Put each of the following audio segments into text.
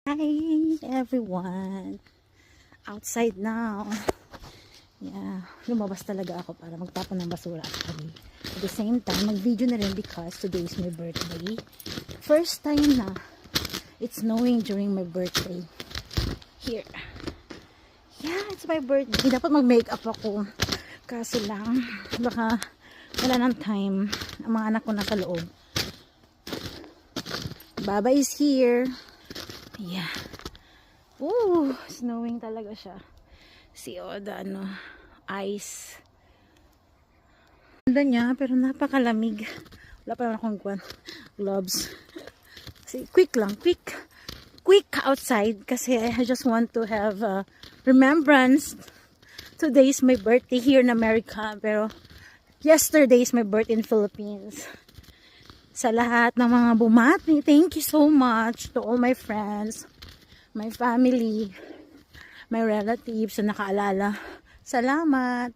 Hi everyone, outside now. Yeah, lumabas talaga ako para magtapon ng basura actually. At the same time, mag-video na rin because today is my birthday. First time na it's snowing during my birthday. Here. Yeah, it's my birthday. Dapat mag-makeup ako. Kaso lang, baka wala ng time. Ang mga anak ko nasa loob. Baba is here. Yeah. Ooh, snowing talaga siya. See all the ice. Ganda niya, pero napakalamig. Wala pa naman akong gloves. See, quick lang, quick outside kasi I just want to have remembrance. Today is my birthday here in America, pero yesterday is my birthday in Philippines. Sa lahat ng mga bumati, thank you so much to all my friends, my family, my relatives na nakaalala. Salamat.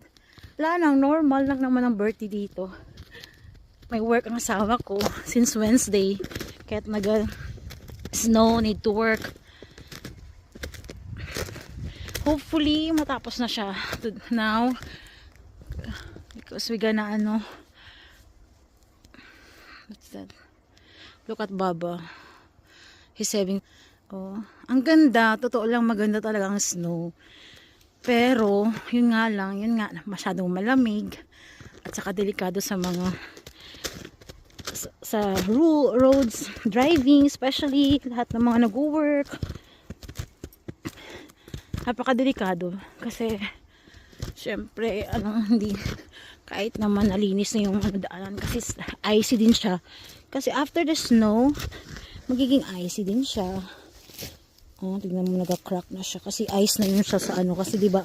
Wala nang, normal lang naman ang birthday dito. May work ang asawa ko since Wednesday. Kahit nag-snow, need to work. Hopefully, matapos na siya now. Because we gonna what's that? Look at Baba. He's having, oh, ang ganda. Totoo lang, maganda talaga ang snow. Pero, yun nga, masyadong malamig. At saka delikado sa mga sa roads, driving, especially lahat ng mga nag-work. Napakadelikado. Kasi, syempre, hindi, kahit naman nalinis na yung daanan kasi icy din siya. Kasi after the snow, magiging icy din siya. Oh, tignan mo, nagka-crack na siya kasi ice na yun siya sa kasi 'di ba?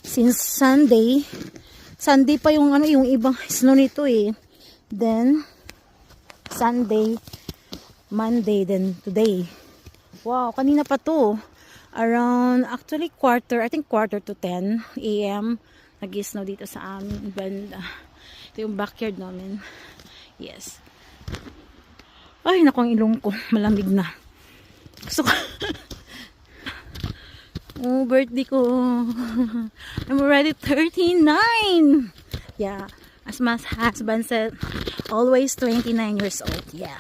Since Sunday pa yung yung ibang snow nito eh. Then Sunday, Monday, then today. Wow, kanina pa to. Around actually I think quarter to 10 AM. Nag-snow dito sa amin banda. Ito yung backyard namin. Yes. Ay, naku, ang ilong ko. Malamig na. Gusto ko. Oh, birthday ko. I'm already 39. Yeah. As my husband said, always 29 years old. Yeah.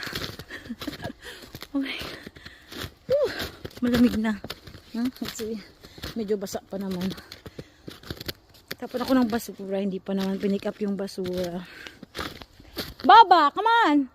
Okay. Malamig na. Let's see. Medyo basa pa naman. Tapon ako ng basura, hindi pa naman pinick up yung basura. Baba, come on!